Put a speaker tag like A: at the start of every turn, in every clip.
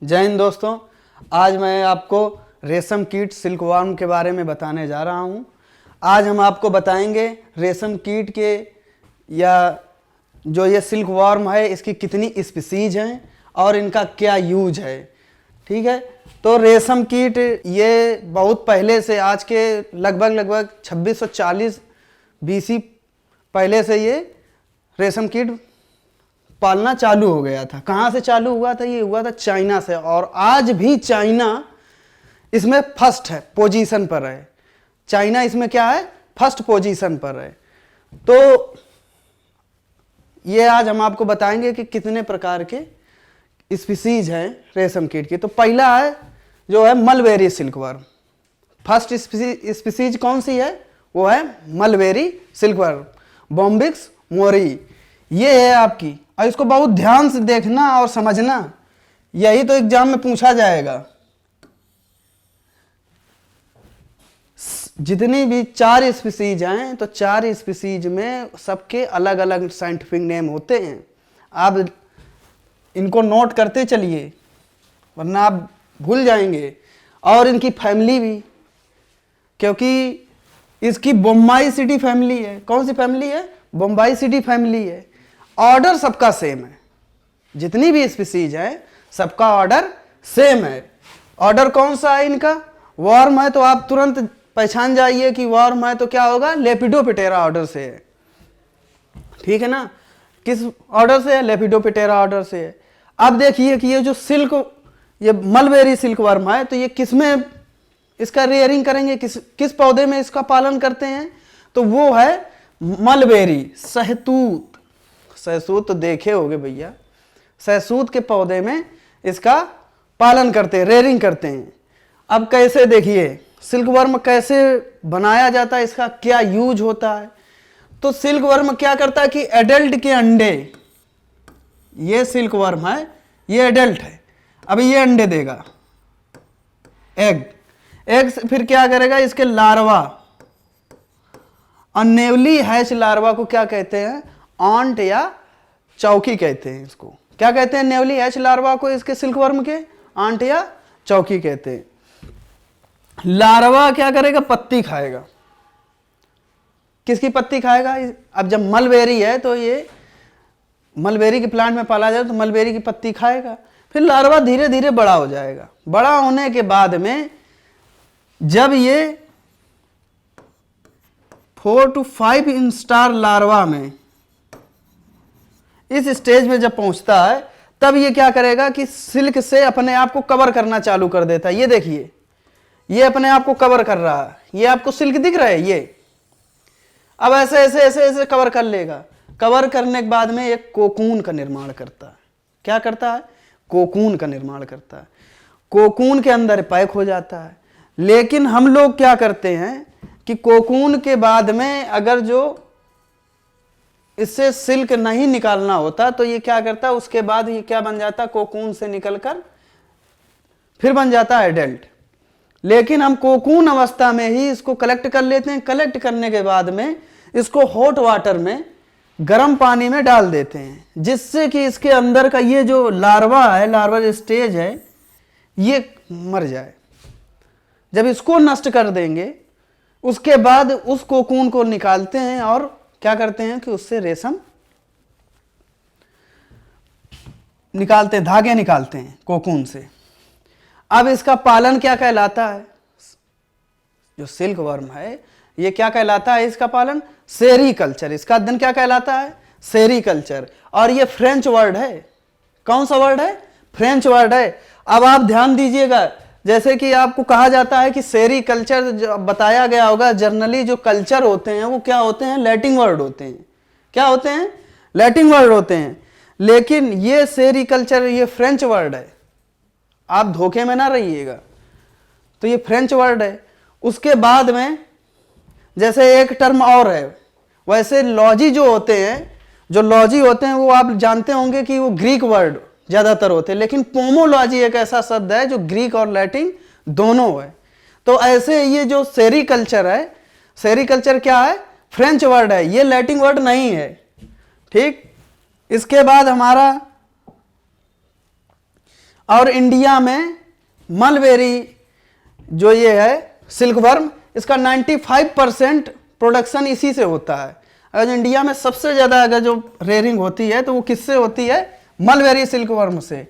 A: जय हिंद दोस्तों। आज मैं आपको रेशम कीट सिल्कवर्म के बारे में बताने जा रहा हूं। आज हम आपको बताएंगे रेशम कीट के या जो ये सिल्कवर्म है इसकी कितनी स्पीसीज हैं और इनका क्या यूज है। ठीक है, तो रेशम कीट ये बहुत पहले से, आज के लगभग 2640 बीसी पहले से ये रेशम कीट पालना चालू हो गया था। कहाँ से चालू हुआ था? ये हुआ था चाइना से, और आज भी चाइना इसमें फर्स्ट है, पोजीशन पर है। चाइना इसमें क्या है? फर्स्ट पोजीशन पर है। तो ये आज हम आपको बताएंगे कि कितने प्रकार के स्पीसीज हैं रेशम कीट की। तो पहला है जो है मलबेरी सिल्कवर्म। फर्स्ट स्पीसीज कौन सी है? वो है मलबेरी सिल्कवर्म, बॉम्बिक्स मोरी। ये है आपकी, और इसको बहुत ध्यान से देखना और समझना, यही तो एग्जाम में पूछा जाएगा। जितनी भी 4 स्पीसीज हैं तो 4 स्पीसीज में सबके अलग अलग साइंटिफिक नेम होते हैं। आप इनको नोट करते चलिए वरना आप भूल जाएंगे। और इनकी फैमिली भी, क्योंकि इसकी बोम्बाईसिडी फैमिली है। कौन सी फैमिली है? बोम्बाईसिडी फैमिली है। ऑर्डर सबका सेम है, जितनी भी स्पीसीज है सबका ऑर्डर सेम है। ऑर्डर कौन सा है इनका? वर्म है तो आप तुरंत पहचान जाइए कि वर्म है तो क्या होगा? लेपिडोप्टेरा ऑर्डर से है। ठीक है ना? किस ऑर्डर से है? लेपिडोप्टेरा ऑर्डर से है। अब देखिए कि ये जो ये मलबेरी सिल्कवर्म है तो ये किसमें इसका रेयरिंग करेंगे, किस पौधे में इसका पालन करते हैं? तो वो है मलबेरी सहतूत। सहसूत तो देखे होगे भैया, सहसूत के पौधे में इसका पालन करते हैं, रेयरिंग करते हैं। अब कैसे देखिए सिल्कवर्म कैसे बनाया जाता है, इसका क्या यूज होता है। तो सिल्कवर्म क्या करता है कि एडल्ट के अंडे, ये सिल्कवर्म है, ये एडल्ट है, अब ये अंडे देगा, एग से फिर क्या करेगा? इसके लार्वा, अनेवली हैच लार्वा को क्या कहते हैं? ऑन्ट या चौकी कहते हैं। इसको क्या कहते हैं? नेवली हैच लार्वा को इसके सिल्कवर्म के आंट या चौकी कहते हैं। लार्वा क्या करेगा? पत्ती खाएगा। किसकी पत्ती खाएगा? अब जब मलबेरी है तो ये मलबेरी के प्लांट में पाला जाए तो मलबेरी की पत्ती खाएगा। फिर लार्वा धीरे धीरे बड़ा हो जाएगा। बड़ा होने के बाद में जब ये 4 to 5 इंस्टार लार्वा में, इस स्टेज में जब पहुंचता है तब ये क्या करेगा कि सिल्क से अपने आप को कवर करना चालू कर देता है। ये देखिए, ये अपने आप को कवर कर रहा है। ये आपको सिल्क दिख रहा है, ये अब ऐसे ऐसे ऐसे ऐसे कवर कर लेगा। कवर करने के बाद में एक कोकून का निर्माण करता है। क्या करता है? कोकून का निर्माण करता है। कोकून के अंदर पैक हो जाता है। लेकिन हम लोग क्या करते हैं कि कोकून के बाद में अगर जो इससे सिल्क नहीं निकालना होता तो ये क्या करता है? उसके बाद ये क्या बन जाता? कोकून से निकलकर फिर बन जाता है एडल्ट। लेकिन हम कोकून अवस्था में ही इसको कलेक्ट कर लेते हैं। कलेक्ट करने के बाद में इसको हॉट वाटर में, गर्म पानी में डाल देते हैं, जिससे कि इसके अंदर का ये जो लार्वा है, लार्वा स्टेज है, ये मर जाए। जब इसको नष्ट कर देंगे उसके बाद उस कोकून को निकालते हैं और क्या करते हैं कि उससे रेशम निकालते हैं, धागे निकालते हैं कोकून से। अब इसका पालन क्या कहलाता है? जो सिल्कवर्म है ये क्या कहलाता है? इसका पालन सेरीकल्चर। इसका अध्ययन क्या कहलाता है? सेरीकल्चर। और ये फ्रेंच वर्ड है। कौन सा वर्ड है? फ्रेंच वर्ड है। अब आप ध्यान दीजिएगा, जैसे कि आपको कहा जाता है कि सेरीकल्चर, जो बताया गया होगा जनरली जो कल्चर होते हैं वो क्या होते हैं? लैटिन वर्ड होते हैं। क्या होते हैं? लैटिन वर्ड होते हैं। लेकिन ये सेरीकल्चर ये फ्रेंच वर्ड है। आप धोखे में ना रहिएगा। तो ये फ्रेंच वर्ड है। उसके बाद में जैसे एक टर्म और है, वैसे लॉजी जो होते हैं, जो लॉजी होते हैं वो आप जानते होंगे कि वो ग्रीक वर्ड ज्यादातर होते हैं। लेकिन पोमोलॉजी एक ऐसा शब्द है जो ग्रीक और लैटिन दोनों है। तो ऐसे ये जो सेरीकल्चर है, सेरीकल्चर क्या है? फ्रेंच वर्ड है, ये लैटिन वर्ड नहीं है। ठीक, इसके बाद हमारा और इंडिया में मलबेरी जो ये है सिल्कवर्म, इसका 95% प्रोडक्शन इसी से होता है। अगर इंडिया में सबसे ज़्यादा अगर जो रेयरिंग होती है तो वो किससे होती है? मलबेरी सिल्कवर्म से,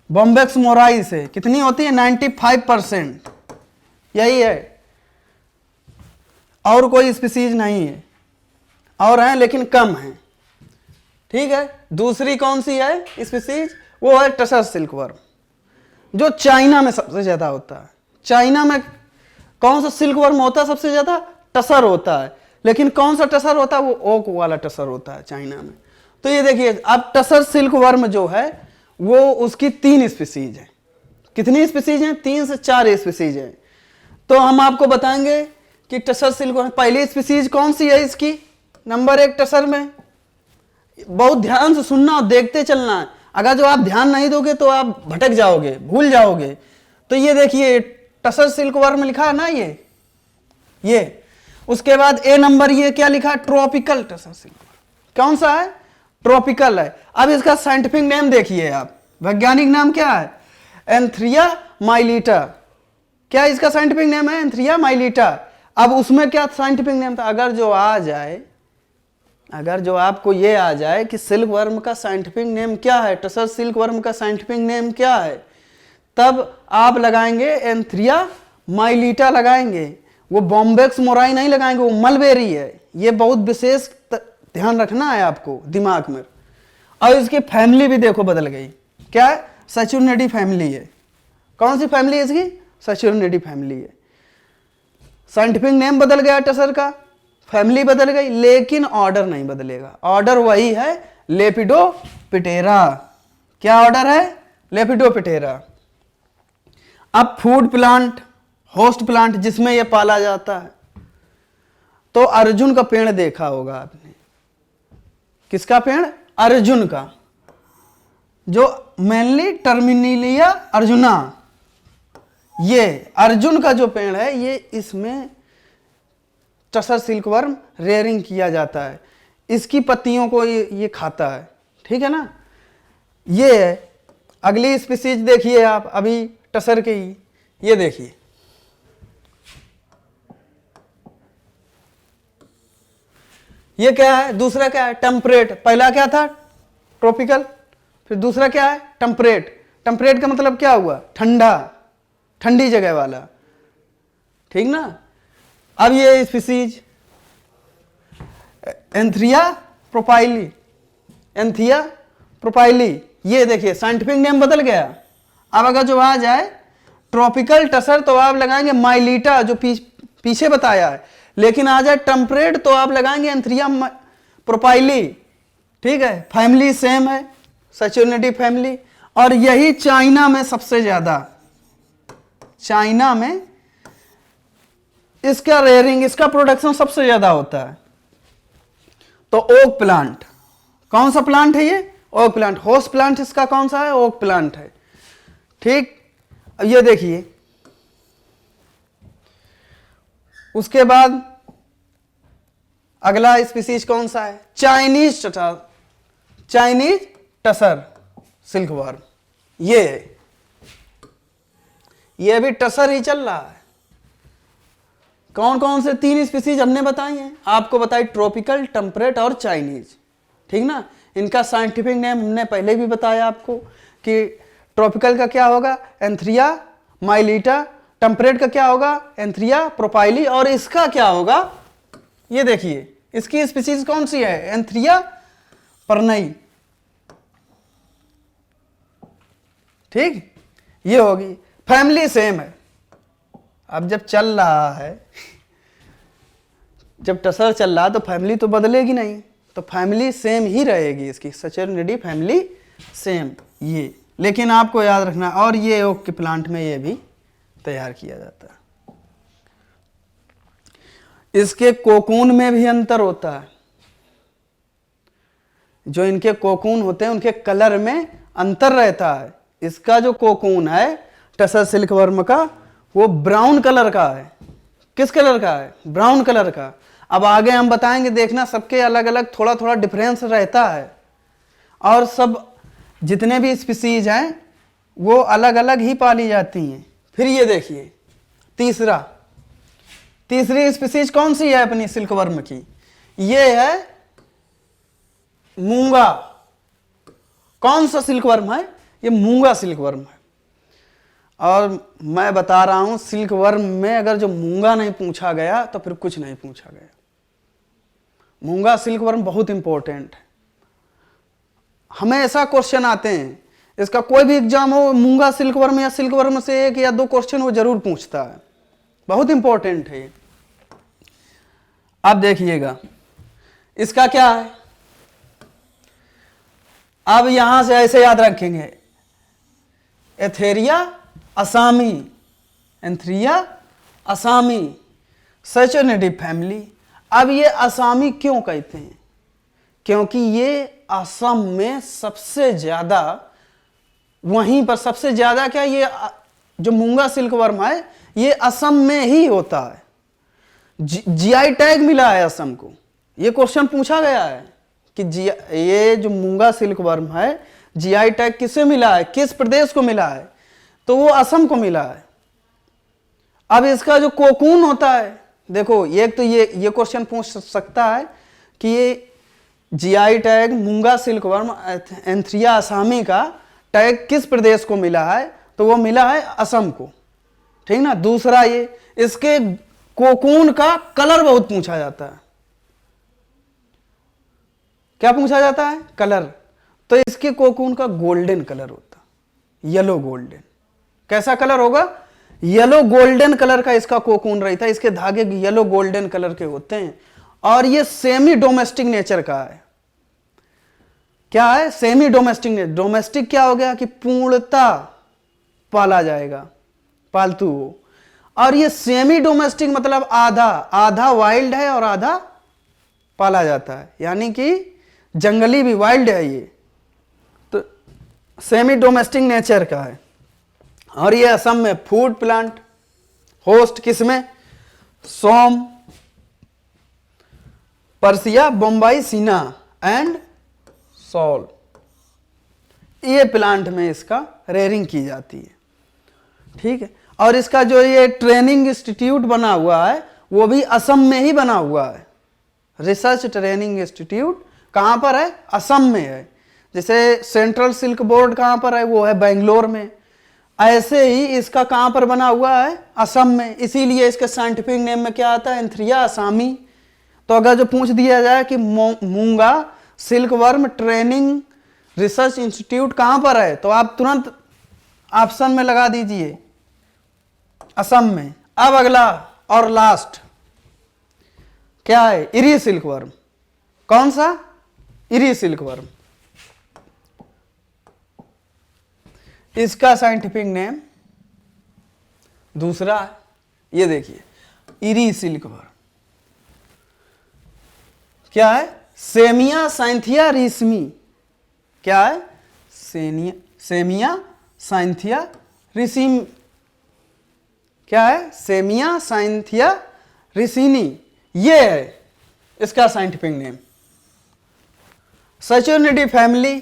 A: बॉम्बेक्स मोराई से। कितनी होती है? 95%। यही है, और कोई स्पीसीज नहीं है, और हैं लेकिन कम हैं। ठीक है, दूसरी कौन सी है स्पीसीज? वो है टसर सिल्कवर्म, जो चाइना में सबसे ज्यादा होता है। चाइना में कौन सा सिल्कवर्म होता है सबसे ज्यादा? टसर होता है। लेकिन कौन सा टसर होता है? वो ओक वाला टसर होता है चाइना में। तो ये देखिए, अब टसर सिल्कवर्म जो है वो उसकी 3 स्पीसीज है। कितनी स्पीसीज हैं? 3 से 4 स्पीसीज हैं। तो हम आपको बताएंगे कि टसर सिल्कवर्म पहली स्पीसीज कौन सी है इसकी? नंबर 1 टसर में। बहुत ध्यान से सुनना और देखते चलना है। अगर जो आप ध्यान नहीं दोगे तो आप भटक जाओगे, भूल जाओगे। तो ये देखिए टसर सिल्कवर्म लिखा है ना, ये उसके बाद ए नंबर ये क्या लिखा? Tropical tussar silkworm. कौन सा है? ट्रॉपिकल है। अब इसका साइंटिफिक नेम देखिए आप, वैज्ञानिक नाम क्या है? एंथ्रिया माइलिटा। क्या इसका साइंटिफिक नेम है? एंथ्रिया माइलिटा। अब उसमें क्या साइंटिफिक नेम था? अगर जो आपको ये आ जाए कि सिल्कवर्म का साइंटिफिक नेम क्या है, टसर सिल्कवर्म का साइंटिफिक नेम क्या है, तब आप लगाएंगे एंथ्रिया माइलिटा लगाएंगे। वो बॉम्बेक्स मोराई नहीं लगाएंगे, वो मलबेरी है। ये बहुत विशेष ध्यान रखना है आपको दिमाग में। और इसकी फैमिली भी देखो बदल गई। क्या है? सैचुरनिडी फैमिली है। कौन सी फैमिली है इसकी? सैचुरनिडी फैमिली है। साइंटिफिक नेम बदल गया टसर का, फैमिली बदल गई, लेकिन ऑर्डर नहीं बदलेगा। ऑर्डर वही है, लेपिडोप्टेरा। क्या ऑर्डर है? लेपिडोप्टेरा। अब फूड प्लांट, होस्ट प्लांट जिसमें यह पाला जाता है, तो अर्जुन का पेड़ देखा होगा आपने। किसका पेड़? अर्जुन का, जो मेनली टर्मिनेलिया अर्जुना। ये अर्जुन का जो पेड़ है, ये इसमें टसर सिल्कवर्म रेयरिंग किया जाता है। इसकी पत्तियों को ये खाता है। ठीक है ना? ये है। अगली स्पीसीज देखिए आप, अभी टसर के ही, ये देखिए, ये क्या है? दूसरा क्या है? टेम्परेट। पहला क्या था? ट्रॉपिकल। फिर दूसरा क्या है? टेम्परेट। टेम्परेट का मतलब क्या हुआ? ठंडा, ठंडी जगह वाला। ठीक ना? अब ये स्पीसीज एंथ्रिया प्रोपाइली, एंथिया प्रोपाइली, ये देखिए साइंटिफिक नेम बदल गया। अब अगर जो आ जाए ट्रॉपिकल टसर तो आप लगाएंगे माइलिटा, जो पीछे बताया है। लेकिन आ जाए टेम्परेट तो आप लगाएंगे एंथ्रिया प्रोपाइली। ठीक है, फैमिली सेम है, सैचुरनिडी फैमिली। और यही चाइना में सबसे ज्यादा, चाइना में इसका रेयरिंग, इसका प्रोडक्शन सबसे ज्यादा होता है। तो ओक प्लांट, कौन सा प्लांट है ये? Okay plant. होस्ट प्लांट इसका कौन सा है? ओक प्लांट है। ठीक, अब ये देखिए, उसके बाद अगला स्पीसीज कौन सा है? Chinese tussar, Chinese tussar silkworm. ये भी टसर ही चल रहा है। कौन कौन से 3 स्पीसीज हमने बताई हैं आपको? बताई ट्रॉपिकल, टेम्परेट और चाइनीज। ठीक ना? इनका साइंटिफिक नेम हमने पहले भी बताया आपको कि ट्रॉपिकल का क्या होगा? एंथ्रिया माइलिटा। टेम्परेट का क्या होगा? एंथ्रिया प्रोपाइली। और इसका क्या होगा? ये देखिए, इसकी स्पीसीज कौन सी है? एंथ्रिया परनई। ठीक, ये होगी। फैमिली सेम है। अब जब चल रहा है, जब टसर चल रहा है तो फैमिली तो बदलेगी नहीं, तो फैमिली सेम ही रहेगी इसकी, सैचुरनिडी फैमिली सेम ये। लेकिन आपको याद रखना, और ये ओक के प्लांट में ये भी तैयार किया जाता है। इसके कोकून में भी अंतर होता है। जो इनके कोकून होते हैं उनके कलर में अंतर रहता है। इसका जो कोकून है टसर सिल्कवर्म का, वो ब्राउन कलर का है। किस कलर का है? ब्राउन कलर का। अब आगे हम बताएंगे, देखना सबके अलग अलग थोड़ा थोड़ा डिफरेंस रहता है। और सब जितने भी स्पीसीज हैं वो अलग अलग ही पाली जाती हैं। फिर ये देखिए तीसरी स्पीसीज कौन सी है अपनी सिल्कवर्म की? ये है मूंगा। कौन सा सिल्कवर्म है? ये मूंगा सिल्कवर्म है। और मैं बता रहा हूं सिल्कवर्म में अगर जो मूंगा नहीं पूछा गया तो फिर कुछ नहीं पूछा गया। मूंगा सिल्कवर्म बहुत इंपॉर्टेंट है, हमेशा क्वेश्चन आते हैं इसका। कोई भी एग्जाम हो, मूंगा सिल्कवर्म या सिल्कवर्म से 1 या 2 क्वेश्चन वो जरूर पूछता है, बहुत इंपॉर्टेंट है। अब देखिएगा इसका क्या है। अब यहां से ऐसे याद रखेंगे, एथेरिया असामी, एंथ्रिया असामी, सैचोनिडी फैमिली। अब ये असामी क्यों कहते हैं? क्योंकि ये असम में सबसे ज्यादा, वहीं पर सबसे ज्यादा क्या, ये जो मूंगा सिल्कवर्म है ये असम में ही होता है। जीआई टैग मिला है असम को। ये क्वेश्चन पूछा गया है कि ये जो मूंगा सिल्कवर्म है जीआई टैग किससे मिला है, किस प्रदेश को मिला है? तो वो असम को मिला है। अब इसका जो कोकून होता है, देखो एक तो ये क्वेश्चन पूछ सकता है कि ये जीआई टैग मूंगा सिल्कवर्म एंथ्रिया असामी का टैग किस प्रदेश को मिला है? तो वो मिला है असम को, ठीक ना। दूसरा ये इसके कोकून का कलर बहुत पूछा जाता है। क्या पूछा जाता है? कलर। तो इसके कोकून का गोल्डन कलर होता है, येलो गोल्डन। कैसा कलर होगा? येलो गोल्डन कलर का इसका कोकून रहता है। इसके धागे येलो गोल्डन कलर के होते हैं। और ये सेमी डोमेस्टिक नेचर का है। क्या है? Semi domestic nature. डोमेस्टिक क्या हो गया कि पूर्णता पाला जाएगा, पालतू हो। और ये सेमी डोमेस्टिक मतलब आधा, आधा वाइल्ड है और आधा पाला जाता है, यानी कि जंगली भी, वाइल्ड है ये। तो सेमी डोमेस्टिक नेचर का है। और ये असम में फूड प्लांट, होस्ट किसमें? सोम, पर्सिया, बम्बई, सीना एंड सॉल, ये प्लांट में इसका रेयरिंग की जाती है, ठीक है। और इसका जो ये ट्रेनिंग इंस्टीट्यूट बना हुआ है वो भी असम में ही बना हुआ है। रिसर्च ट्रेनिंग इंस्टीट्यूट कहां पर है? असम में है। जैसे सेंट्रल सिल्क बोर्ड कहां पर है? वो है बेंगलोर में। ऐसे ही इसका कहां पर बना हुआ है? असम में। इसीलिए इसके साइंटिफिक नेम में क्या आता है? एंथ्रिया असामी। तो अगर जो पूछ दिया जाए कि मूंगा सिल्कवर्म ट्रेनिंग रिसर्च इंस्टीट्यूट कहां पर है, तो आप तुरंत ऑप्शन में लगा दीजिए असम में। अब अगला और लास्ट क्या है? इरी सिल्कवर्म। कौन सा? इरी सिल्कवर्म। इसका साइंटिफिक नेम दूसरा है, ये देखिए इरी सिल्कवर्म। क्या है? सेमिया साइंथिया रिस्मी। क्या है? सेमिया साइंथिया रिसिम। क्या है? सेमिया साइंथिया रिसिनी, ये है इसका साइंटिफिक नेम। सैचोनिडी फैमिली,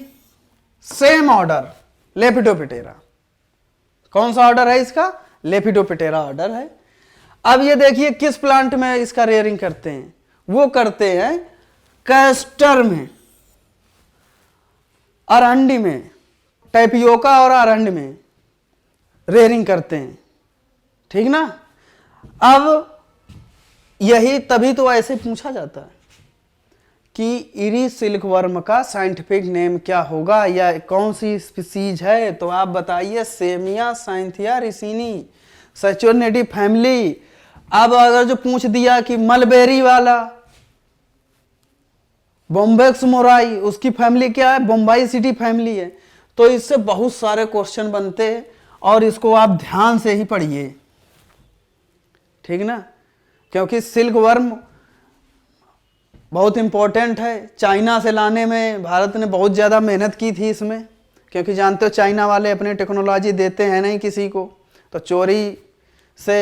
A: सेम ऑर्डर, लेपिडोप्टेरा। कौन सा ऑर्डर है इसका? लेपिडोप्टेरा ऑर्डर है। अब ये देखिए किस प्लांट में इसका रेयरिंग करते हैं? वो करते हैं कैस्टर में, अरंडी में, टैपियोका और अरंडी में रेयरिंग करते हैं, ठीक ना। अब यही तभी तो ऐसे पूछा जाता है कि इरी सिल्कवर्म का साइंटिफिक नेम क्या होगा या कौन सी स्पीसीज है, तो आप बताइए सेमिया साइंथिया रिसिनी, सैचोनिडी फैमिली। अब अगर जो पूछ दिया कि मलबेरी वाला बॉम्बेक्स मोराई, उसकी फैमिली क्या है? बम्बई सिटी फैमिली है। तो इससे बहुत सारे क्वेश्चन बनते हैं और इसको आप ध्यान से ही पढ़िए, ठीक ना। क्योंकि सिल्कवर्म बहुत इंपॉर्टेंट है। चाइना से लाने में भारत ने बहुत ज़्यादा मेहनत की थी इसमें, क्योंकि जानते हो चाइना वाले अपने टेक्नोलॉजी देते हैं नहीं किसी को, तो चोरी से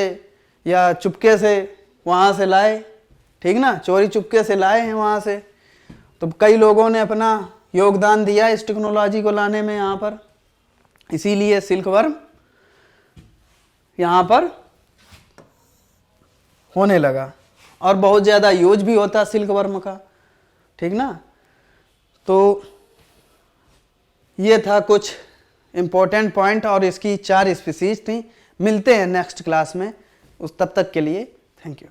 A: या चुपके से वहाँ से लाए, ठीक ना। चोरी चुपके से लाए हैं वहाँ से। तो कई लोगों ने अपना योगदान दिया इस टेक्नोलॉजी को लाने में यहाँ पर। इसीलिए सिल्क वर्म यहाँ पर होने लगा और बहुत ज़्यादा यूज भी होता सिल्क वर्म का, ठीक ना। तो ये था कुछ इम्पोर्टेंट पॉइंट और इसकी 4 स्पीसीज थी। मिलते हैं नेक्स्ट क्लास में, उस तब तक के लिए थैंक यू।